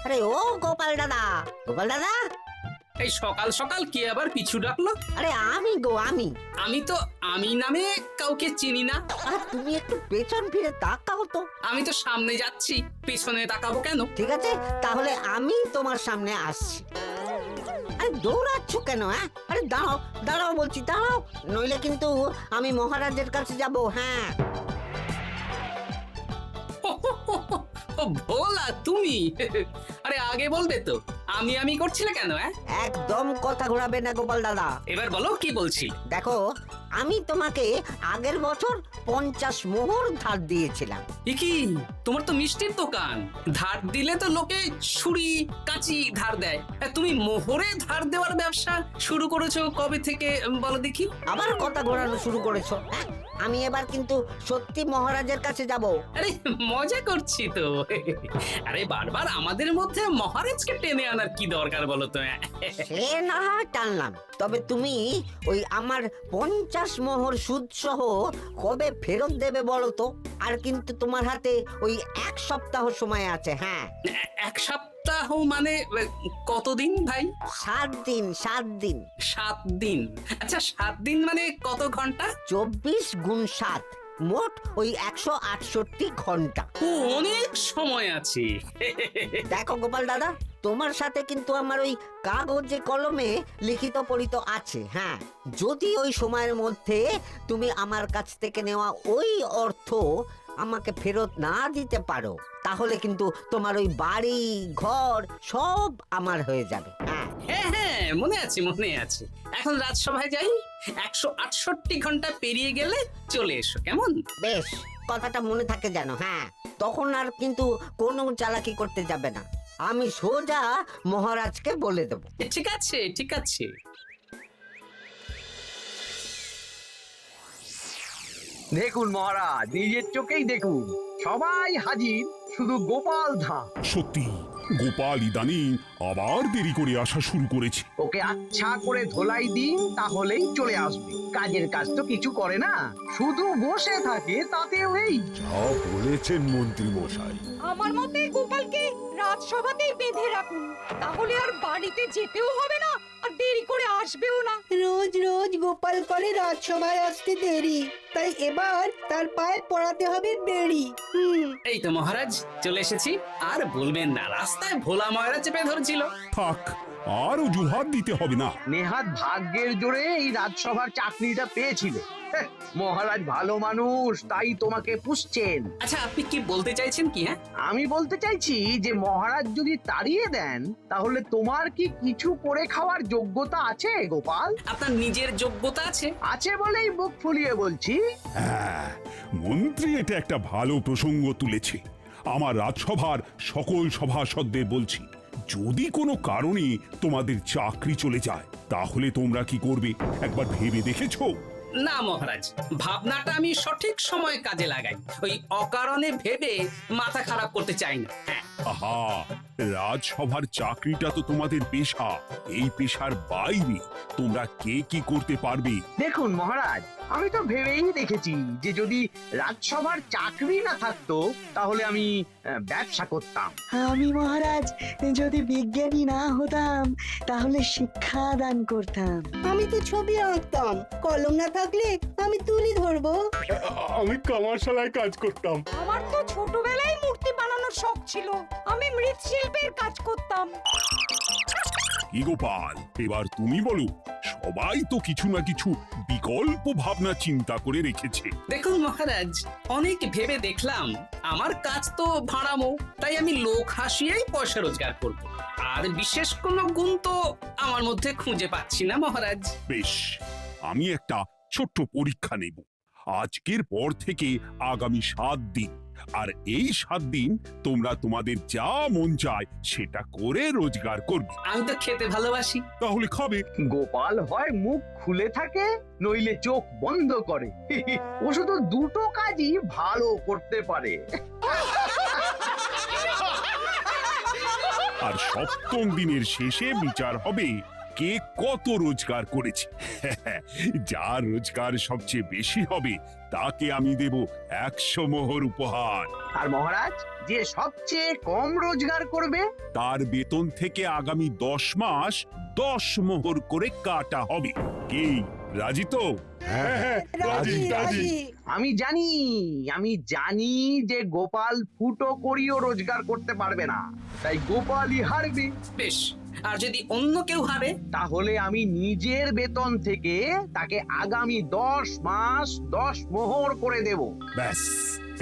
আরে ও গোপাল দাদা, গোপাল দাদা। এই সকাল সকাল কে আবার পিছু ডাকলো? আরে আমি গো আমি। আমি তো আমি নামে কাউকে চিনি না। আরে তুমি একটু পেছন ফিরে তাকাও তো। আমি তো সামনে যাচ্ছি, পেছনে তাকাবো কেন? ঠিক আছে, তাহলে আমি তোমার সামনে আসছি। আরে দৌড়াচ্ছ কেন? হ্যাঁ, আরে দাঁড়াও দাঁড়াও বলছি, দাঁড়াও, নইলে কিন্তু আমি মহারাজের কাছে যাব। হ্যাঁ, ও ভোলা তুমি? আরে আগে বলবে তো, আমি করছিলে কেন? একদম কথা ঘোরাবে না গোপাল দাদা। এবার বলো কি বলছি। দেখো, আমি তোমাকে আগের বছর 50 মোহর ধার দিয়েছিলাম। এ কি, তোমার তো মিষ্টির দোকান, ধার দিলে তো লোকে ছুরি কাঁচি ধার দেয়, আর তুমি মোহরে ধার দেওয়ার ব্যবসা শুরু করেছো কবে থেকে বলো দেখি? আবার কথা ঘোরানো শুরু করেছো। হ্যাঁ, আমি এবার কিন্তু সত্যি মহারাজের কাছে যাব। আরে মজা করছি তো। আরে বারবার আমাদের মধ্যে মহারাজকে টেনে আনার কি দরকার বলো তো? সে না হয় টানলাম, তবে তুমি ওই আমার 50 মোহর সুদ সহ কবে ফেরত দেবে বলো তো? আর কিন্তু তোমার হাতে ওই 1 সপ্তাহ সময় আছে। হ্যাঁ, 1 সপ্তাহ মানে কতদিন ভাই? 7 দিন, 7 দিন। 7 দিন? আচ্ছা 7 দিন মানে কত ঘন্টা? 24 গুণ 7, মোট ওই 168 ঘন্টা। ও, অনেক সময় আছে। দেখো গোপাল দাদা, তোমার সাথে কিন্তু আমার ওই কাগজে কলমে লিখিত পড়িত আছে। হ্যাঁ, যদি ওই সময়ের মধ্যে তুমি আমার কাছ থেকে নেওয়া ওই অর্থ আমাকে ফেরত না দিতে পারো, তাহলে কিন্তু তোমার ওই বাড়ি ঘর সব আমার হয়ে যাবে। হ্যাঁ, হ্যাঁ হ্যাঁ, মনে আছে মনে আছে। এখন রাজসভায় যাই, 168 ঘন্টা পেরিয়ে গেলে চলে এসো, কেমন? বেশ, কথাটা মনে থাকে যেন। হ্যাঁ, তখন আর কিন্তু কোনো চালাকি করতে যাবে না, আমি সোজা মহারাজকে বলে দেব। ঠিক আছে ঠিক আছে। দেখুন মহারাজ, নিজের চোখেই দেখুন, সবাই হাজির, শুধু গোপাল ধা। সত্যি গোপাল ইদানিং আবার দেরি করে আসা শুরু করেছে। ওকে আচ্ছা করে ধোলাই দিন, তাহলেই চলে আসবে। কাজের কাজ তো কিছু করে না, শুধু বসে থাকে, তাতেও এই। যা বলেছেন মন্ত্রী মশাই। আমার মতে গোপালকে রাজসভাতেই বেঁধে রাখুন, তাহলে আর বাড়িতে যেতেও হবে না, আর দেরি করে আসবেও না। রোজ রোজ গোপাল করে রাজসভায় আসতে দেরি, তাই এবার তার পায়ে পড়াতে হবে বেড়ি। এই তো মহারাজ চলে এসেছি। আর বলবেন না, রাস্তায় ভোলা ময়রা চেপে ধরছিল। থাক, আর অজুহাত দিতে হবে না। নেহাত ভাগ্যের জোরে এই রাজসভার চাকরিটা পেয়েছিল। হ্যাঁ, মহারাজ ভালো মানুষ, তাই তোমাকে পুষছেন। আচ্ছা আপনি কি বলতে চাইছেন কি? আমি বলতে চাইছি যে মহারাজ যদি তাড়িয়ে দেন, তাহলে তোমার কি কিছু করে খাওয়ার যোগ্যতা আছে গোপাল? আপনার নিজের যোগ্যতা আছে? আছে বলেই মুখ ফুলিয়ে বলছি। হ্যাঁ, মন্ত্রী এটা একটা ভালো প্রসঙ্গ তুলেছে। আমার রাজসভার সকল সভাসদদের বলছি, যদি কোনো কারণে তোমাদের চাকরি চলে যায়, তাহলে তোমরা কি করবে একবার ভেবে দেখেছো? না মহারাজ, ভাবনাটা আমি সঠিক সময় কাজে লাগাই, ওই অকারণে ভেবে মাথা খারাপ করতে চাই না। হ্যাঁ, আহা, রাজসভার চাকরিটা তো তোমাদের পেশা। এই পেশার বাইরে তোমরা কে কি করতে পারবে? দেখুন মহারাজ, আমি তো ভেবেই দেখেছি যে যদি রাজসভার চাকরি না থাকতো, তাহলে আমি ব্যবসা করতাম। আমি মহারাজ যদি বিজ্ঞানী না হতাম, তাহলে শিক্ষা দান করতাম। আমি তো ছবি আঁকতাম, কলম না থাকলে আমি তুলি ধরবো। আমি কামারশালায় কাজ করতাম। আমার তো ছোটবেলায় মূর্তি বানানোর শখ ছিল, আমি মৃৎশিল্পের কাজ করতাম। কি গোপাল, এবার তুমি বলো। সবাই তো কিছু না কিছু বিকল্প ভাবনা চিন্তা করে রেখেছে। দেখুন মহারাজ, অনেক ভেবে দেখলাম আমার কাজ তো ভাড়ামো, তাই আমি লোক হাসিয়েই পয়সা রোজগার করব। আর বিশেষ কোনো গুণ তো আমার মধ্যে খুঁজে পাচ্ছি না মহারাজ। বেশ, আমি একটা ছোট্ট পরীক্ষা নেব। আজকের পর থেকে আগামী 7 দিন, আর এই 7 দিন তোমরা তোমাদের যা মন চায় সেটা করে রোজগার করবে। আমি তো খেতে ভালোবাসি। তাহলে খাবে। গোপাল হয় মুখ খুলে থাকে, নইলে চোখ বন্ধ করে। ও শুধু দুটো কাজই ভালো করতে পারে। আর 7ম দিনের শেষে বিচার হবে কে কত রোজগার করেছে। যার রোজগার সবচেয়ে বেশি হবে তাকে আমি দেব 100 মোহর উপহার। আর মহারাজ, যে সবচেয়ে কম রোজগার করবে তার বেতন থেকে আগামী 10 মাস 10 মোহর করে কাটা হবে। কি রাজি তো? হ্যাঁ, রাজি রাজি। আমি জানি যে গোপাল ফুটো করিও রোজগার করতে পারবে না, তাই গোপালই হারবে। বেশ, আর যদি অন্য কেউ হারে? তাহলে আমি নিজের বেতন থেকে তাকে আগামী 10 মাস 10 মোহর করে দেব। ব্যাস,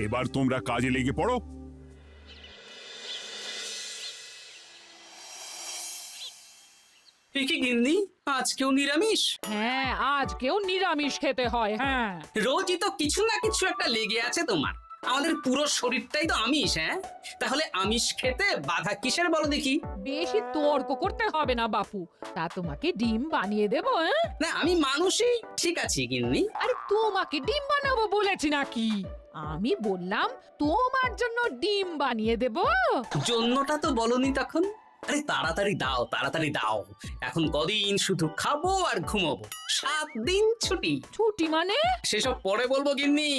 এবার তোমরা কাজে লেগে পড়ো। এ কি গিন্নি, আজকেও নিরামিষ? হ্যাঁ, আজকেও নিরামিষ খেতে হয়। হ্যাঁ, রোজই তো কিছু না কিছু একটা লেগে আছে তোমার। আমাদের পুরো শরীরটাই তো আমিষ। হ্যাঁ, তাহলে আমিষ খেতে বাধা কিসের বলো দেখি? বেশি তর্ক করতে হবে না বাপু। তা তোমাকে ডিম বানিয়ে দেবো। হ্যাঁ, না, আমি মানুষই। ঠিক আছে গিন্নি। আরে তোমাকে ডিম বানাবো বলেছি নাকি? আমি বললাম তোমার জন্য ডিম বানিয়ে দেবো। জন্যটা তো বলনি তখন। আরে তাড়াতাড়ি দাও, তাড়াতাড়ি দাও। এখন কদিন শুধু খাবো আর ঘুমাবো। 7 দিন ছুটি। ছুটি মানে? সেসব পরে বলবো গিন্নি।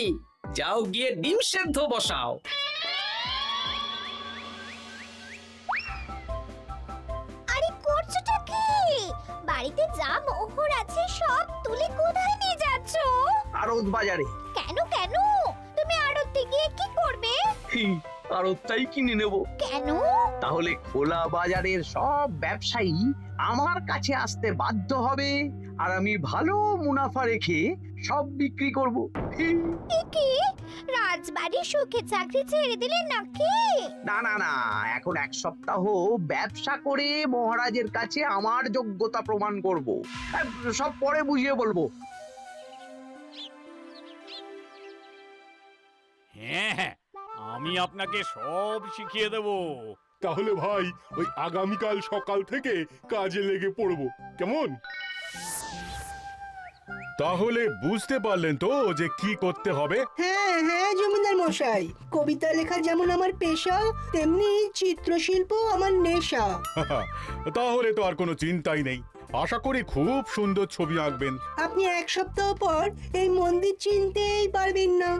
যাও গিয়ে ডিম সেদ্ধ বসাও। আরে করছোটা কি? বাড়িতে যা মোহর আছে সব তুলে কোথায় নিয়ে যাচ্ছো? আড়ত বাজারে। কেন কেন? তুমি আড়তে গিয়ে কি করবে? আড়তটাই কিনে নেব। কেন? তাহলে খোলা বাজারের সব ব্যবসায়ী আমার কাছে আসতে বাধ্য হবে, আর আমি ভালো মুনাফা রেখে সব বিক্রি করব। এ কি? রাজবাড়ির সুখে চাকরি ছেড়ে দিলে নাকি? না না না, এখন 1 সপ্তাহ ব্যবসা করে মহারাজের কাছে আমার যোগ্যতা প্রমাণ করব। সব পরে বুঝিয়ে বলবো। হ্যাঁ, আমি আপনাকে সব শিখিয়ে দেব। তাহলে ভাই ওই আগামীকাল সকাল থেকে কাজে লেগে পড়বো, কেমন? তাহলে বুঝতে পারলেন তো যে কি করতে হবে? হ্যাঁ হ্যাঁ জমিদার মশাই, কবিতা লেখা যেমন আমার পেশা, তেমনি চিত্রশিল্প আমার নেশা। তাহলে তো আর কোনো চিন্তাই নেই। আশা করি খুব সুন্দর ছবি আঁকবেন। আপনি 1 সপ্তাহ পর এই মন্দির চিনতেই পারবেন না।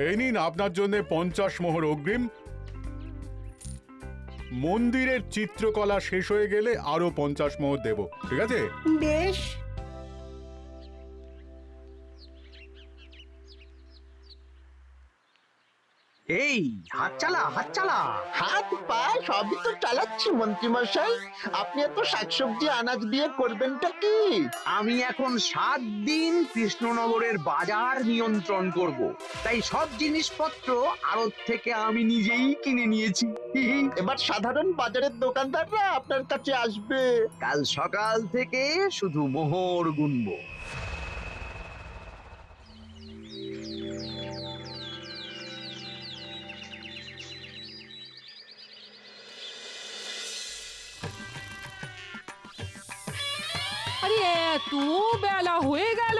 এই নিন আপনার জন্য 50 মোহর অগ্রিম। মন্দিরের চিত্রকলা শেষ হয়ে গেলে আরো 50 মোহর দেব, ঠিক আছে? বেশ। এই হাত চালা, হাত চালা। হাত পা সবই তো চালাচ্ছি মন্ত্রী মশাই। আপনি এত শাকসবজি আনাজ দিয়ে করবেনটা কি? আমি এখন 7 দিন কৃষ্ণনগরের বাজার নিয়ন্ত্রণ করব, তাই সব জিনিসপত্র আড়ত থেকে আমি নিজেই কিনে নিয়েছি। এবার সাধারণ বাজারের দোকানদাররা আপনার কাছে আসবে। কাল সকাল থেকে শুধু মোহর গুনবো। আরে এত বেলা হয়ে গেল,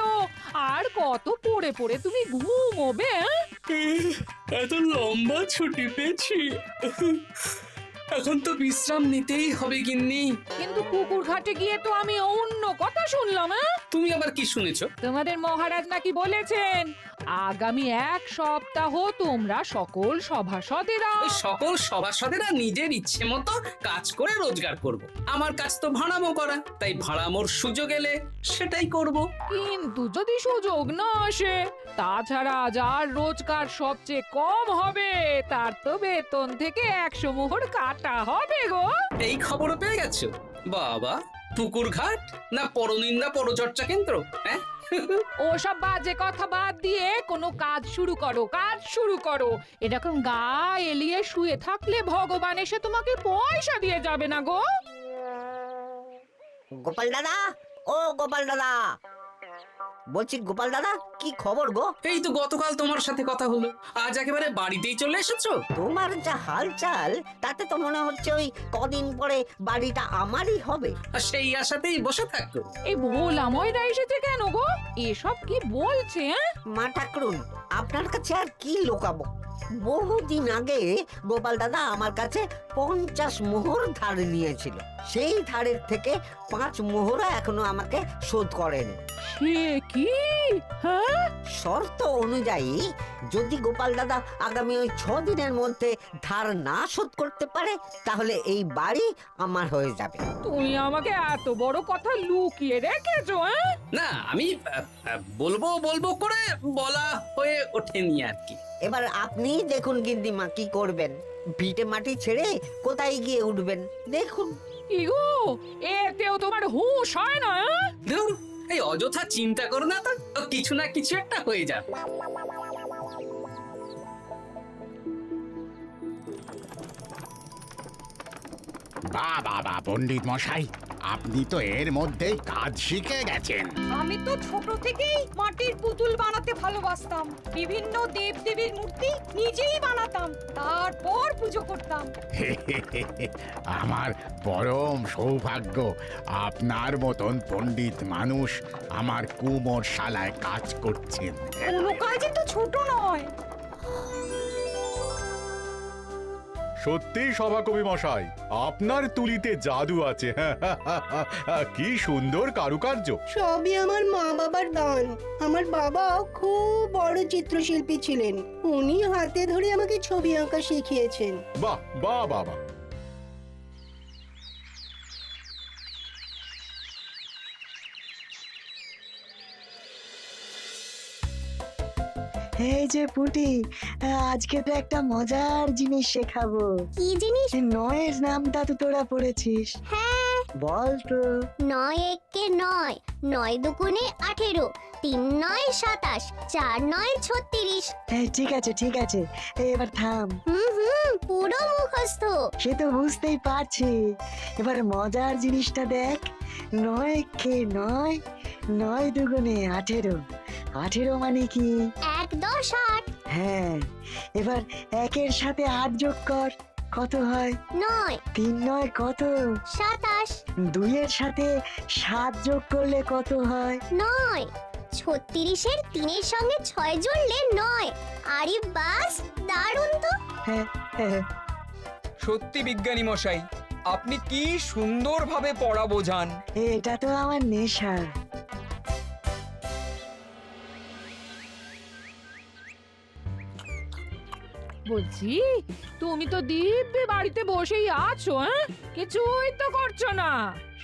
আর কত পড়ে পড়ে তুমি ঘুমোবে? এত লম্বা ছুটি পেয়েছি, এখন তো বিশ্রাম নিতেই হবে গিন্নি। কিন্তু পুকুর ঘাটে গিয়ে তো আমি অন্য কথা শুনলাম। তুমি আবার কি শুনেছো? তোমাদের মহারাজ নাকি বলেছেন আগামী 1 সপ্তাহ তোমরা সকল সভাসদেরা ওই সকল সভাসদেরা নিজের ইচ্ছে মতো কাজ করে রোজগার করব। আমার কাজ তো ভাড়ামো করা, তাই ভাড়ামোর সুযোগ এলে সেটাই করব। কিন্তু যদি সুযোগ না আসে, তাছাড়া যার রোজগার সবচেয়ে কম হবে তার তো বেতন থেকে 100 মোহর কাটা হবে গো। এই খবর পেয়ে গেছো? বাবা, পুকুর ঘাট না পরনিন্দা পরচর্চা কেন্দ্র? হ্যাঁ, ওসব বাজে কথা বাদ দিয়ে কোনো কাজ শুরু করো, কাজ শুরু করো। এরকম গা এলিয়ে শুয়ে থাকলে ভগবান এসে তোমাকে পয়সা দিয়ে যাবে না গো। গোপাল দাদা, ও গোপাল দাদা, বলছি গোপাল দাদা, কি খবর গো? এই তো গতকাল তোমার সাথে কথা হলো, আজ একেবারে বাড়িতেই চলে এসেছো। তোমার যা হালচাল তাতে তো মনে হচ্ছে ওই কদিন পরে বাড়িটা আমারই হবে। আর সেই আশাতেই বসে থাকো। এই ভোলাময়রা এসেছে কেন গো? এসব কি বলছে? মা ঠাকুরুন, আপনার কাছে আর কি লুকাবো? বহুদিন আগে গোপাল দাদা আমার কাছে 50 মোহর ধার নিয়েছিল। সেই ধারের থেকে 5 মোহরা এখনো আমাকে শোধ করেনি। সে কি? হ্যাঁ, শর্ত অনুযায়ী যদি গোপাল দাদা আগামী ওই 6 দিনের মধ্যে ধার না শোধ করতে পারে তাহলে এই বাড়ি আমার হয়ে যাবে। তুমি আমাকে এত বড় কথা লুকিয়ে রেখেছো? হ্যাঁ, না আমি বলবো বলবো করে বলা হয়ে ওঠেনি আর কি। এবার আপনিই দেখুন গিন্নিমা কি করবেন। ভিটে মাটি ছেড়ে কোথায় গিয়ে উঠবেন দেখুন। কি গো, এতেও তোমার হুঁশ হয় না? হ্যাঁ? ধুর, এই অযথা চিন্তা করো না তো, কিছু না কিছু একটা হয়ে যাবে। বাহ বাহ বাহ, পণ্ডিত মশাই, আপনি তো এর মধ্যেই কাজ শিখে গেছেন। আমি তো ছোট থেকেই মাটির পুতুল বানাতে ভালোবাসতাম। বিভিন্ন দেবদেবীর মূর্তি নিজেই বানাতাম, তারপর পুজো করতাম। আমার পরম সৌভাগ্য আপনার মতন পণ্ডিত মানুষ আমার কুমোর শালায় কাজ করছেন। কোনো কাজই তো ছোট নয়। সত্যি সভাকবি মশাই, আপনার তুলিতে জাদু আছে। কি সুন্দর কারুকার্য। সবই আমার মা বাবার দান। আমার বাবাও খুব বড় চিত্রশিল্পী ছিলেন। উনি হাতে ধরে আমাকে ছবি আঁকা শিখিয়েছেন। বাহ বাহ বাবা। এই যে পুটি, আজকে তো একটা মজার জিনিস শেখাবো। কি জিনিস? নয়ের নামটা তো তোরা পড়েছিস। হ্যাঁ, বল তো। 9 একে 9, 9 দুগুণে 18, 3 9 27, 4 9 36। ঠিক আছে ঠিক আছে, এবার থাম। পুরো মুখস্থ। সে তো বুঝতেই পারছি। এবার মজার জিনিসটা দেখ। 9 কে 9, 9 দুগুণে 18, 18 মানে কি? 1 10 8, হ্যাঁ, এবার 1-এর সাথে 8 যোগ কর, কত হয়? 9 3 9 কত? 27, 2-এর সাথে 7 যোগ করলে কত হয়? 9 36-এর 3-এর সঙ্গে 6 জুড়লে 9। আরে বাস, দারুণ তো। হ্যাঁ হ্যাঁ। সত্যি বিজ্ঞানী মশাই, আপনি কি সুন্দরভাবে পড়া বোঝান। এটা তো আমার নেশা। বলছি, তুমি তো দিব্যি বাড়িতে বসেই আছো। হ্যাঁ, কিছুই তো করছো না।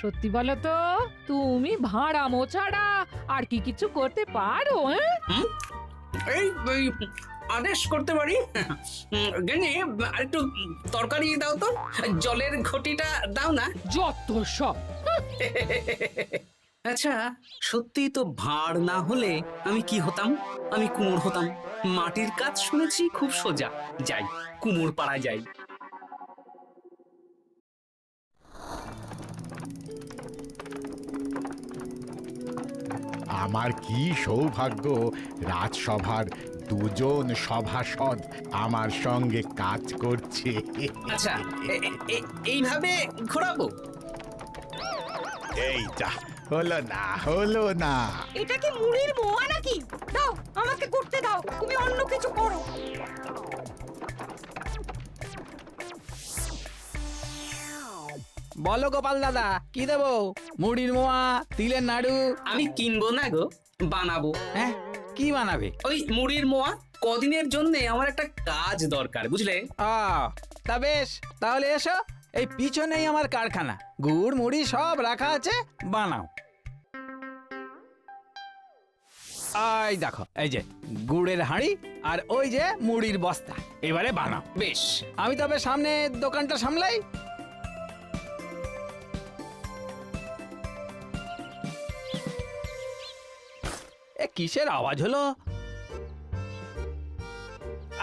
সত্যি বলো তো, তুমি ভাড়ামো ছাড়া আর কি কিছু করতে পারো? হ্যাঁ, এই আদেশ করতে পারি। গেনি একটু তরকারি দাও তো, জলের ঘটিটা দাও না। যত সব। আচ্ছা, সত্যি তো ভাড় না হলে আমি কি হতাম? আমি কুমোর হতাম। মাটির কাজ শুনেছি খুব সোজা। যাই, কুমোর পাড়া যাই। আমার কি সৌভাগ্য, রাজসভার দুজন সভাসদ আমার সঙ্গে কাজ করছে। আচ্ছা, এইভাবে ঘোরাবো? এইটা হলো না, হলো না। এটা কি মুড়ির মোয়া নাকি? দাও, আমাকে করতে দাও, তুমি অন্য কিছু করো। বলো গোপাল দাদা, কি দেবো? মুড়ির মোয়া, তিলের নাড়ু? আমি কিনবো না গো, বানাবো। হ্যাঁ, কি বানাবে? ওই মুড়ির মোয়া। কদিনের জন্য আমার একটা কাজ দরকার, বুঝলে? তা বেশ, তাহলে এসো, এই পিছনেই আমার কারখানা। গুড় মুড়ি সব রাখা আছে, বানাও। এই দেখো, এই যে গুড়ের হাঁড়ি আর ওই যে মুড়ির বস্তা, এবারে বানাও। বেশ, আমি তবে সামনে দোকানটা সামলাই। এ কিসের আওয়াজ হলো?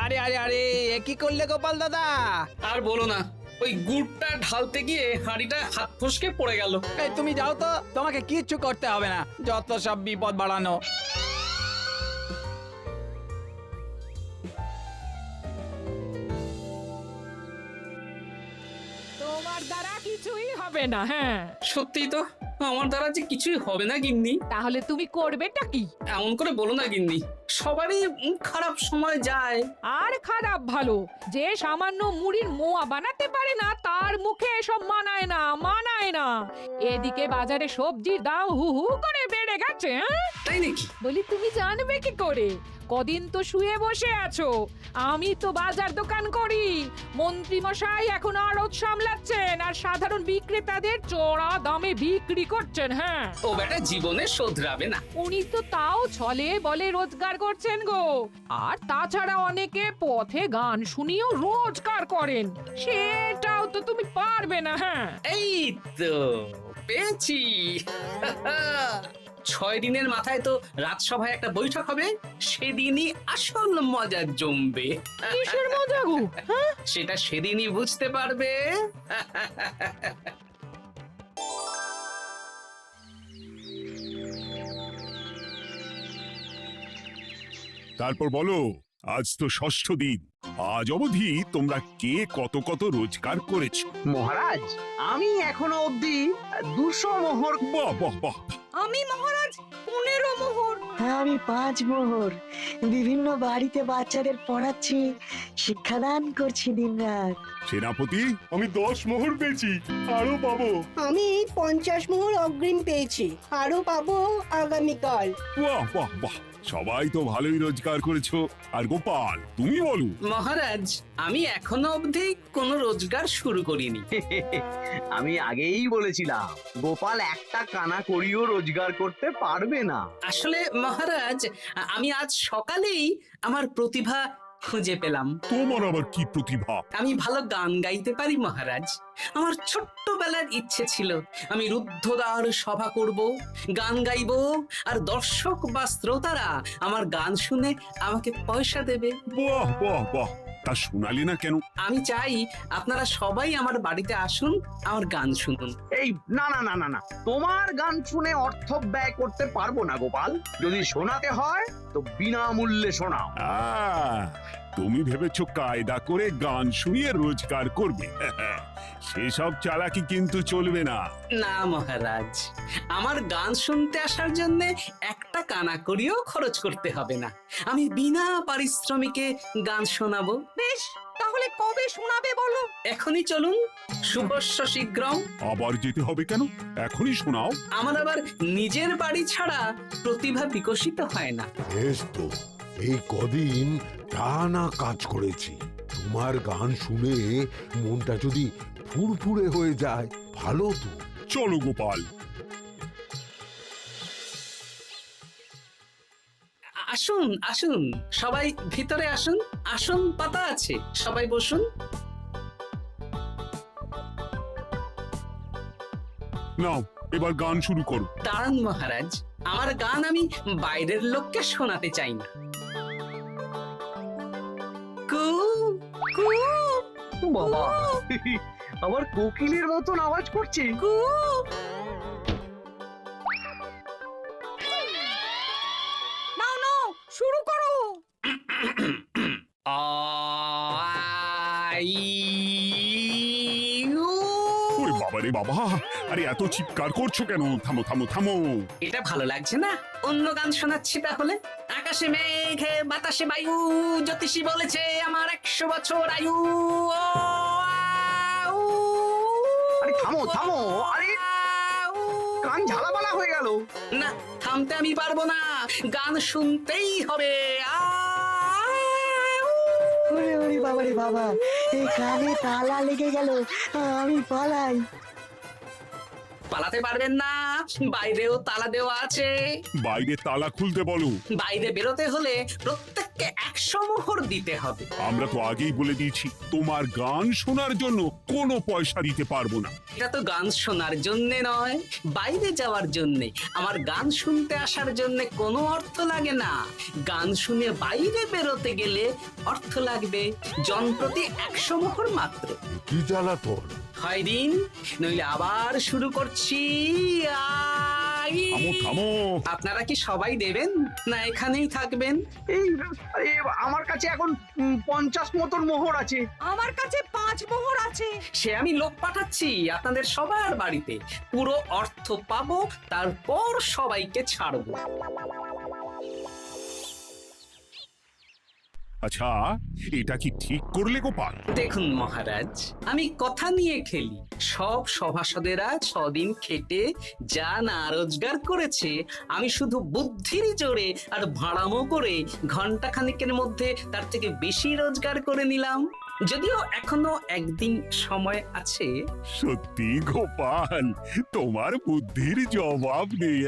আরে আরে আরে, এ কি করলে গোপাল দাদা? আর বলো না, ওই গুড়টা ঢালতে গিয়ে হাঁড়িটা হাত ফসকে পড়ে গেল। এই তুমি যাও তো, তোমাকে কিচ্ছু করতে হবে না, যত সব বিপদ বাড়ানো। তোমার তোমার দ্বারা কিছুই হবে না। হ্যাঁ, সত্যি তো আমার দ্বারা যে কিছুই হবে না গিন্নি। তাহলে তুমি করবেটা কি? এমন করে বলো না গিন্নি, সবারই খারাপ সময় যায়। আর খারাপ ভালো, যে সামান্য মুড়ির মোয়া বানাতে পারে না তার মুখে এসব মানায় না, মানায় না। এদিকে বাজারে সবজির দাম হু হু করে বেড়ে গেছে। হ্যাঁ, তাই নাকি? বলি তুমি জানবে কি করে? কদিন তো শুয়ে বসে আছো, আমি তো বাজার দোকান করি। মন্ত্রী মশাই এখন আড়ত সামলাচ্ছেন আর সাধারণ বিক্রেতাদের চড়া দামে বিক্রি করছেন। হ্যাঁ, ও বেটা জীবনে শোধরাবে না। উনি তো তাও ছলে বলে রোজগার করছেন গো। আর তাছাড়া অনেকে পথে গান শুনিয়েও রোজগার করেন, সেটাও তো তুমি পারবে না। হ্যাঁ, এই তো পেয়েছি। 6 দিনের মাথায় তো রাজসভায় একটা বৈঠক হবে, সেদিনই আসল মজা জমবে। কিসের মজা গো? হ্যাঁ, সেটা সেদিনই বুঝতে পারবে। তারপর বলো, আজ তো ষষ্ঠ দিন, আজ অবধি তোমরা কে কত কত রোজগার করেছো? মহারাজ, আমি এখনো অবধি 200 মোহর। বাহ বাহ বাহ, আমি মহারাজ 15 মোহর। হ্যাঁ, আমি 5 মোহর। বিভিন্ন বাড়িতে বাচ্চাদের পড়াচ্ছি, শিক্ষাদান করছি দিনরাত। সেনাপতি আমি 10 মোহর পেয়েছি, আরো পাবো। আমি 50 মোহর অগ্রিম পেয়েছি, আরো পাবো আগামীকাল। বাহ বাহ বাহ, সবাই তো ভালোই রোজগার করেছো। আর গোপাল, তুমি বলো। মহারাজ, আমি এখনো অবধি কোনো রোজগার শুরু করিনি। আমি আগেই বলেছিলাম গোপাল একটা কানা করিও রোজগার করতে পারবে না। আসলে মহারাজ, আমি আজ সকালেই আমার প্রতিভা খুঁজে পেলাম। তোমার আবার কি প্রতিভা? আমি ভালো গান গাইতে পারি মহারাজ। আমার ছোট্টবেলার ইচ্ছে ছিল আমি রুদ্ধদ্বার সভা করব, গান গাইবো, আর দর্শক বা শ্রোতারা আমার গান শুনে আমাকে পয়সা দেবে। বাহ বাহ বাহ, তা শোনালি না কেন? আমি চাই আপনারা সবাই আমার বাড়িতে আসুন, আমার গান শুনুন। এই না না না না না, তোমার গান শুনে অর্থ ব্যয় করতে পারবো না গোপাল। যদি শোনাতে হয় তো বিনামূল্যে শোনাও। তুমি ভেবেছো কায়দা করে গান শুনিয়ে রোজগার করবে? সেসব চালাকি কিন্তু চলবে না। না মহারাজ, আমার গান শুনতে আসার জন্য একটা কানা করিও খরচ করতে হবে না। আমি বিনা পারিশ্রমিকে গান শোনাবো। বেশ, তাহলে কবে শোনাবে বলো? এখনই চলুন, শুভস্য শীঘ্রম। আবার যেতে হবে কেন? এখনই শোনাও। আমার আবার নিজের বাড়ি ছাড়া প্রতিভা বিকশিত হয় না। বেশ তো, এই কদিন টানা কাজ করেছি, তোমার গান শুনে মনটা যদি ফুরফুরে হয়ে যায় ভালো তো। চলো গোপাল। আসুন আসুন, সবাই ভিতরে আসুন, আসন পাতা আছে, সবাই বসুন। নাও, এবার গান শুরু করো। দাঁড়ান মহারাজ, আমার গান আমি বাইরের লোককে শোনাতে চাই না। কু কু বাবা, আবার কোকিলের মতন আওয়াজ করছে। কু। নাও নাও, শুরু করো। ওরে বাবা রে বাবা, আরে এত চিৎকার করছো কেন? থামো থামো থামো। এটা ভালো লাগছে না, অন্য গান শোনাচ্ছি তাহলে। আকাশে মেঘে বাতাসে বায়ু, জ্যোতিষী বলেছে আমার 100 বছর আয়ু। আরে থামো থামো, আরে কান ঝালাপালা হয়ে গেল। না, থামতে আমি পারবো না, গান শুনতেই হবে। ওরে ওরে বাবা রে বাবা, এই কানে তালা লেগে গেল, আমি পালাই। পালাতে পারবেন না, বাইরেও তালা দেওয়া আছে। বাইরে তালা খুলতে বলো। বাইরে বেরোতে হলে প্রত্যেককে 100 মোহর দিতে হবে। আমরা তো আগেই বলে দিয়েছি, তোমার গান শোনার জন্য কোনো পয়সা দিতে পারবো না। এটা তো গান শোনার জন্য নয়, বাইরে যাওয়ার জন্য। আমার গান শুনতে আসার জন্য কোনো অর্থ লাগে না। গান শুনে বাইরে বেরোতে গেলে অর্থ লাগবে, জনপ্রতি 100 মোহর মাত্র। কি জ্বালাতন! 6 দিন, নইলে আবার শুরু করছি। থামো থামো। আপনারা কি সবাই দেবেন, না এখানেই থাকবেন? এই আরে, আমার কাছে এখন 50 মতন মোহর আছে। আমার কাছে 5 রাজমোহর আছে। সে আমি লোক পাঠাচ্ছি আপনাদের সবার বাড়িতে, পুরো অর্থ পাবো, তারপর সবাইকে ছাড়বো। আচ্ছা, এটা কি ঠিক করলে গোপাল? দেখুন মহারাজ, আমি কথা নিয়ে খেলি। সব সভাসদেরা 6 দিন খেটে যা না রোজগার করেছে, আমি শুধু বুদ্ধির জোরে আর ভাড়ামো করে ঘন্টা খানিকের মধ্যে তার থেকে বেশি রোজগার করে নিলাম। যদিও এখনো একদিন সময় আছে। সত্যি গোপাল, তোমার বুদ্ধির জবাব নেই।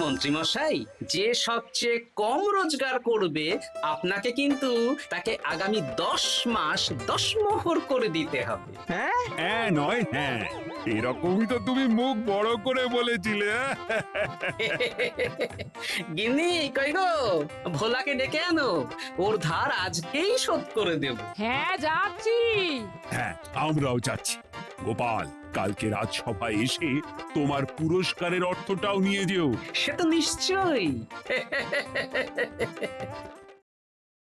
মন্ত্রী মশাই, যে সবচেয়ে কম রোজগার করবে আপনাকে কিন্তু তাকে আগামী 10 মাস 10 মোহর করে দিতে হবে। হ্যাঁ নয় হ্যাঁ, এরকমই তো তুমি মুখ বড় করে বলেছিলে। গিন্নি কই গো, ভোলাকে ডেকে আনো, ওর ধার আজকেই শোধ করে দেব। হ্যাঁ যাচ্ছি। হ্যাঁ, আমরাও যাচ্ছি। গোপাল, কালকে রাজসভায় এসে তোমার পুরস্কারের অর্থটাও নিয়ে যেও। সে তো নিশ্চয়ই।